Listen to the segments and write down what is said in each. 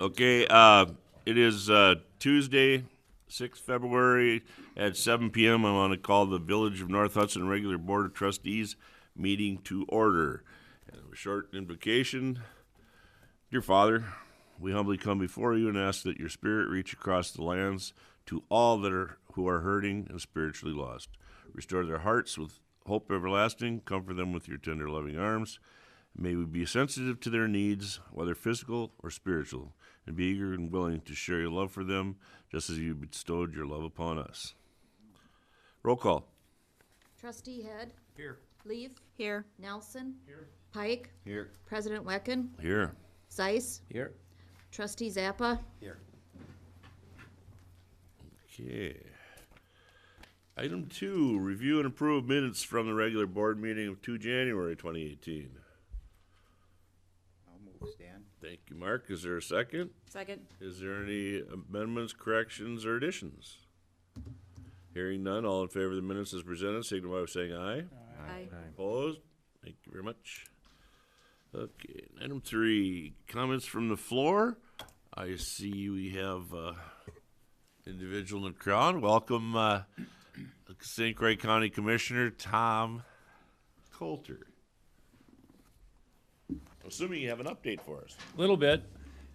Okay, it is Tuesday, 6th February at 7 p.m. I want to call the Village of North Hudson Regular Board of Trustees meeting to order. And a short invocation. Dear Father, we humbly come before you and ask that your spirit reach across the lands to all who are hurting and spiritually lost. Restore their hearts with hope everlasting. Comfort them with your tender, loving arms. May we be sensitive to their needs, whether physical or spiritual, and be eager and willing to share your love for them, just as you bestowed your love upon us. Roll call. Trustee Head. Here. Leaf. Here. Nelson. Here. Pike. Here. President Wecken. Here. Zeiss. Here. Trustee Zappa. Here. Okay. Item 2, review and approve minutes from the regular board meeting of 2 January 2018. I'll move, Stan. Thank you, Mark. Is there a second? Second. Is there any amendments, corrections, or additions? Hearing none, all in favor of the minutes as presented, signify by saying aye. Aye. Opposed? Thank you very much. Okay, item 3, comments from the floor. I see we have individual in the crowd. Welcome, St. Croix County Commissioner Tom Coulter. I'm assuming you have an update for us. A little bit.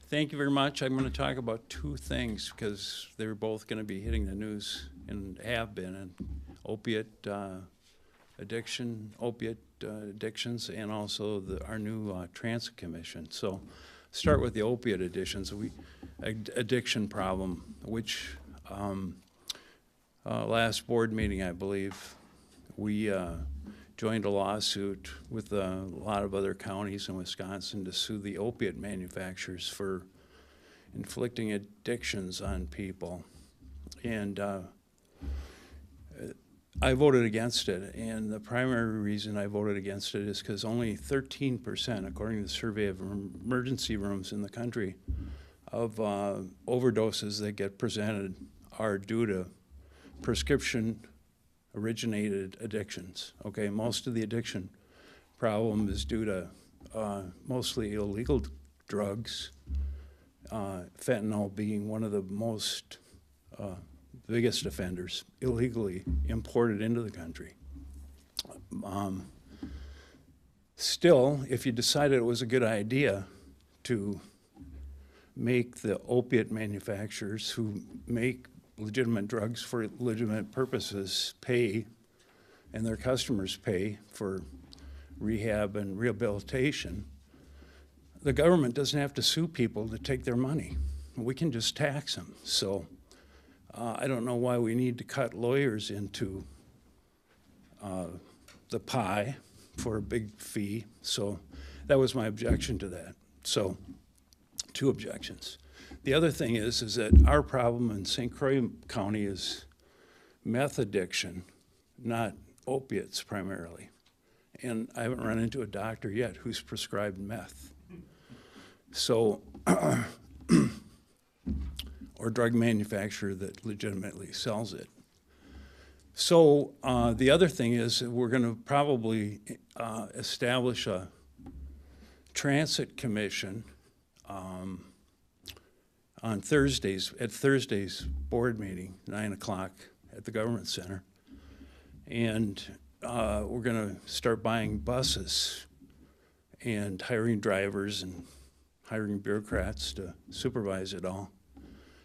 Thank you very much. I'm going to talk about two things because they're both going to be hitting the news and have been, and opiate addictions, and also our new transit commission. So start with the opiate addiction problem, which last board meeting, I believe, we joined a lawsuit with a lot of other counties in Wisconsin to sue the opiate manufacturers for inflicting addictions on people. And I voted against it, and the primary reason I voted against it is because only 13%, according to the survey of emergency rooms in the country, of overdoses that get presented are due to prescription-originated addictions. Okay, most of the addiction problem is due to mostly illegal drugs, fentanyl being one of the most biggest offenders, illegally imported into the country. Still, if you decided it was a good idea to make the opiate manufacturers who make legitimate drugs for legitimate purposes pay, and their customers pay for rehab and rehabilitation, the government doesn't have to sue people to take their money. We can just tax them. So I don't know why we need to cut lawyers into the pie for a big fee. So that was my objection to that. So 2 objections. The other thing is that our problem in St. Croix County is meth addiction, not opiates primarily. And I haven't run into a doctor yet who's prescribed meth. So, or drug manufacturer that legitimately sells it. So the other thing is that we're going to probably establish a transit commission on Thursdays, at Thursday's board meeting, 9 o'clock at the Government Center. And we're going to start buying buses and hiring drivers and hiring bureaucrats to supervise it all,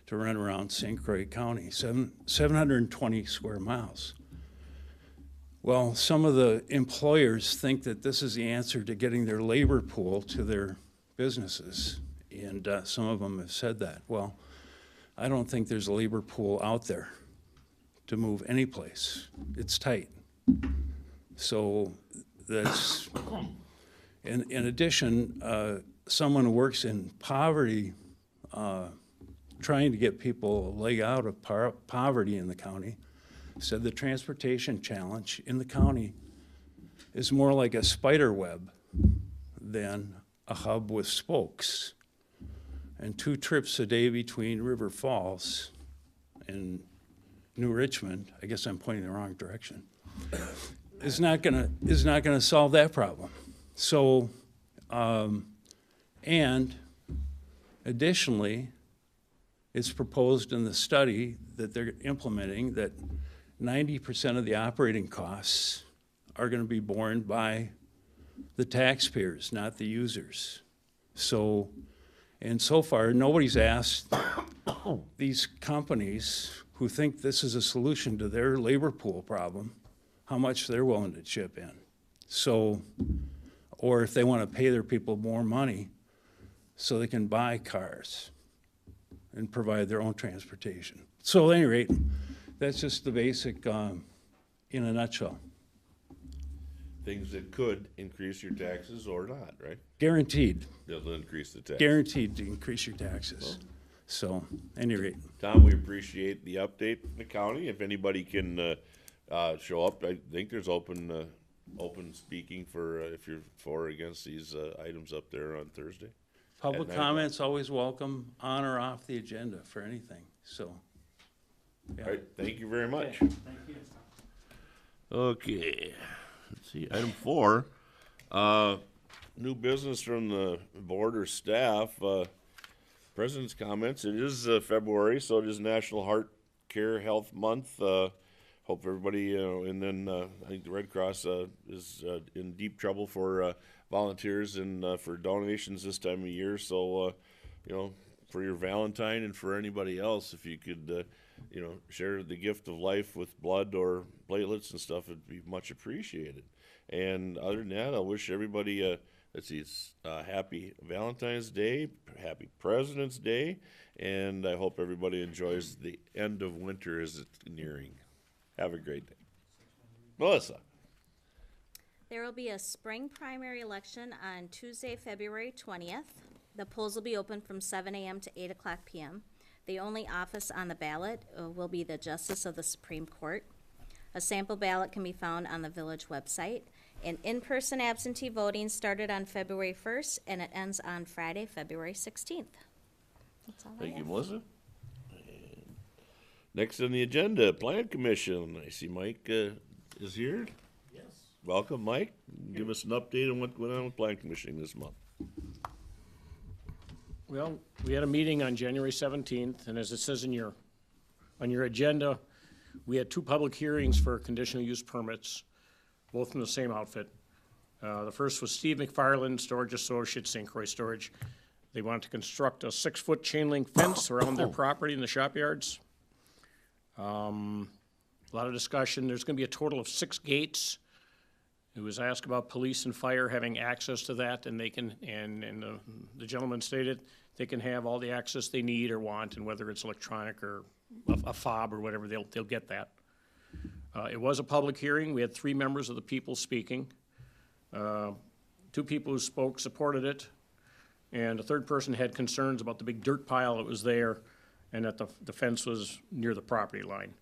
to run around St. Croix County, 720 square miles. Well, some of the employers think that this is the answer to getting their labor pool to their businesses, and some of them have said that. Well, I don't think there's a labor pool out there to move any place. It's tight. So that's, in addition, someone who works in poverty, trying to get people a leg out of poverty in the county, said the transportation challenge in the county is more like a spider web than a hub with spokes. And 2 trips a day between River Falls and New Richmond, I guess I'm pointing the wrong direction, is not gonna solve that problem. So, and Additionally, it's proposed in the study that they're implementing that 90% of the operating costs are going to be borne by the taxpayers, not the users. So, and so far, nobody's asked these companies who think this is a solution to their labor pool problem, how much they're willing to chip in. So, or if they want to pay their people more money so they can buy cars and provide their own transportation. So at any rate, that's just the basic, in a nutshell. Things that could increase your taxes or not, right? Guaranteed, They'll increase the tax. guaranteed to increase your taxes. So, at any rate, Tom, we appreciate the update from the county. If anybody can show up, I think there's open speaking for if you're for or against these items up there on Thursday. public 9 comments always welcome, on or off the agenda for anything, so. Yeah. All right, thank you very much. Thank you. Okay, let's see, item 4, new business from the board or staff, president's comments. It is February, so it is National Heart Care Health Month. Hope everybody, and then I think the Red Cross is in deep trouble for volunteers and for donations this time of year. So, for your Valentine and for anybody else, if you could, share the gift of life with blood or platelets and stuff, it'd be much appreciated. And other than that, I wish everybody, it's happy Valentine's Day, happy President's Day, and I hope everybody enjoys the end of winter as it's nearing. Have a great day. Melissa. There will be a spring primary election on Tuesday, February 20th. The polls will be open from 7 a.m. to 8 o'clock p.m. The only office on the ballot will be the Justice of the Supreme Court. A sample ballot can be found on the village website. And in-person absentee voting started on February 1st, and it ends on Friday, February 16th. That's all I Thank you, have. Melissa. And next on the agenda, Plan Commission. I see Mike is here. Yes. Welcome, Mike. Give us an update on what went on with Plan Commissioning this month. Well, we had a meeting on January 17th, and as it says on your agenda, we had 2 public hearings for conditional use permits, both from the same outfit. The first was Steve McFarland, Storage Associates, St. Croix Storage. They wanted to construct a 6-foot chain link fence around their property in the shop yards. A lot of discussion. There's gonna be a total of 6 gates. It was asked about police and fire having access to that, and they can, and the gentleman stated they can have all the access they need or want, and whether it's electronic or a fob or whatever, they'll get that. It was a public hearing. We had 3 members of the people speaking. 2 people who spoke supported it, and a third person had concerns about the big dirt pile that was there and that the fence was near the property line.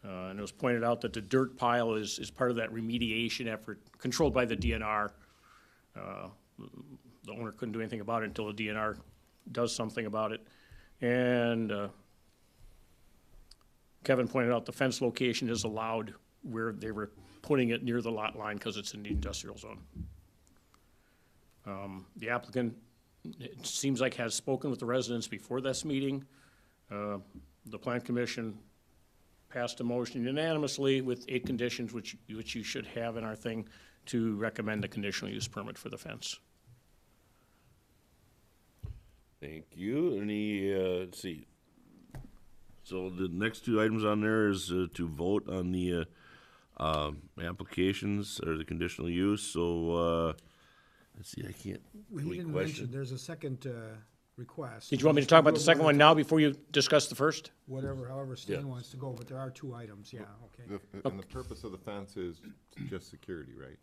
And it was pointed out that the dirt pile is part of that remediation effort controlled by the DNR. The owner couldn't do anything about it until the DNR does something about it. And Kevin pointed out the fence location is allowed where they were putting it near the lot line because it's in the industrial zone. The applicant, it seems like, has spoken with the residents before this meeting. The Plan Commission passed a motion unanimously with 8 conditions, which you should have in our thing, to recommend a conditional use permit for the fence. Thank you. Any, let's see. So the next 2 items on there is to vote on the applications or the conditional use. So, let's see, I can't. We any didn't question? mention, there's a second request. Did you want me to talk about the second one now before you discuss the first? However Yeah. Stan wants to go, but there are 2 items, yeah, okay. And the purpose of the fence is just security, right?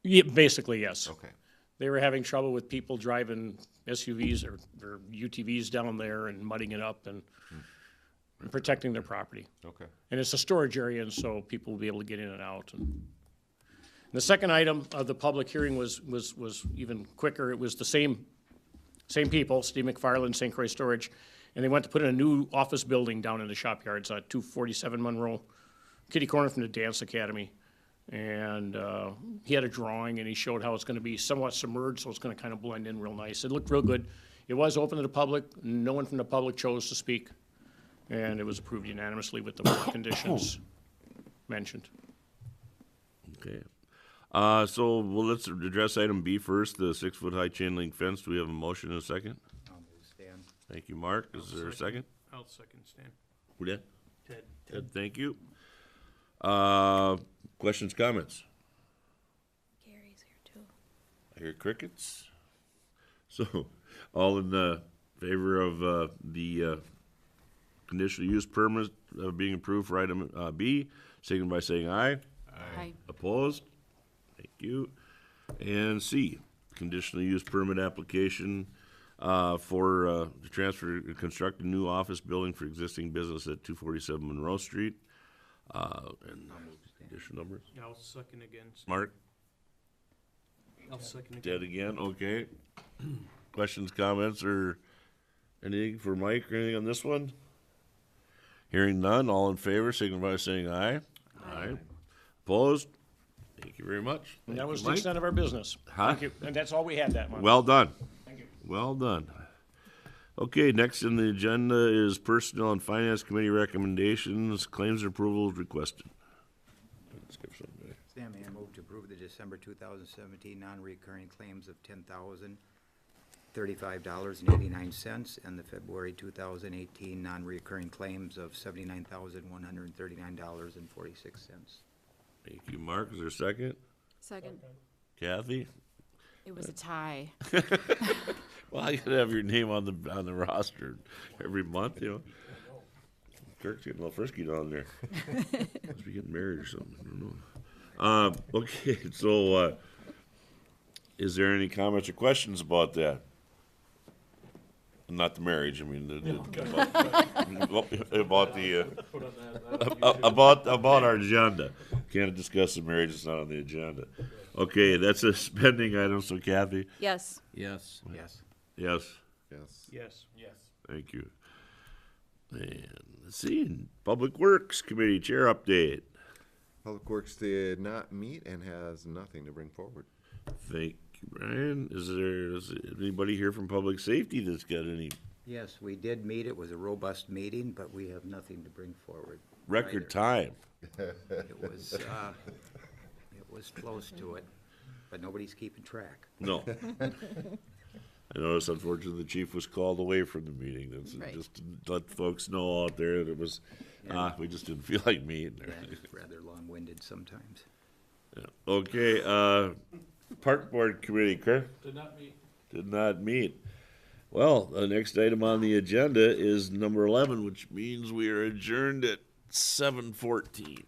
Yeah, basically, yes. Okay. They were having trouble with people driving SUVs or UTVs down there and mudding it up and protecting their property. Okay. And it's a storage area, and so people will be able to get in and out. And the second item of the public hearing was even quicker. It was the same people, Steve McFarland, St. Croix Storage, and they went to put in a new office building down in the shop yards at 247 Monroe, kitty corner from the dance academy. And he had a drawing, and he showed how it's going to be somewhat submerged, so it's going to kind of blend in real nice. It looked real good. It was open to the public. No one from the public chose to speak. And it was approved unanimously with the conditions mentioned. Okay. So, well, let's address item B first, the 6-foot high chain link fence. Do we have a motion and a second? I'll move Stan. Thank you, Mark. Is there a second? I'll second Stan. Who did? Ted. Ted, thank you. Questions, comments? Gary's here too. I hear crickets. So, all in favor of the conditional use permit being approved for item B, signify by saying aye. Aye. Opposed? Thank you. And C, conditional use permit application for to transfer, construct a new office building for existing business at 247 Monroe Street. And condition numbers. I'll second again. Mark? I'll second Dead again, okay. Questions, comments, or anything for Mike or anything on this one? Hearing none, all in favor, signify by saying aye. Aye. Opposed? Thank you very much. And that Thank was you, the Mike. extent of our business. Huh? Thank you. And that's all we had that month. Well done. Thank you. Well done. Okay, next in the agenda is Personnel and Finance Committee recommendations, claims and approvals requested. Skip something. Stan, may I move to approve the December 2017 non-recurring claims of $10,035.89 and the February 2018 non-recurring claims of $79,139.46. Thank you, Mark. Is there a second? Second. Kathy? It was a tie. Well, I gotta have your name on the roster every month, you know. Kirk's getting a little frisky down there. Must be getting married or something. I don't know. Okay, so is there any comments or questions about that? Not the marriage. I mean, about our agenda. Can't discuss the marriage. It's not on the agenda. Okay, that's a spending item. So, Kathy. Yes. Yes. Yes. Yes. Yes. Yes. Yes. Thank you. And let's see, Public Works Committee Chair update. Public Works did not meet and has nothing to bring forward. Thank you, Brian. Is there anybody here from Public Safety that's got any Yes, we did meet. It was a robust meeting, but we have nothing to bring forward. record either. time? It was close to it, but nobody's keeping track. No. I noticed unfortunately the chief was called away from the meeting. That's Right. just to let folks know out there that it was, we just didn't feel like meeting. Yeah, it's rather long-winded sometimes. Yeah. Okay, Park Board Committee, Chris? Did not meet. Did not meet. Well, the next item on the agenda is number 11, which means we are adjourned at 7:14.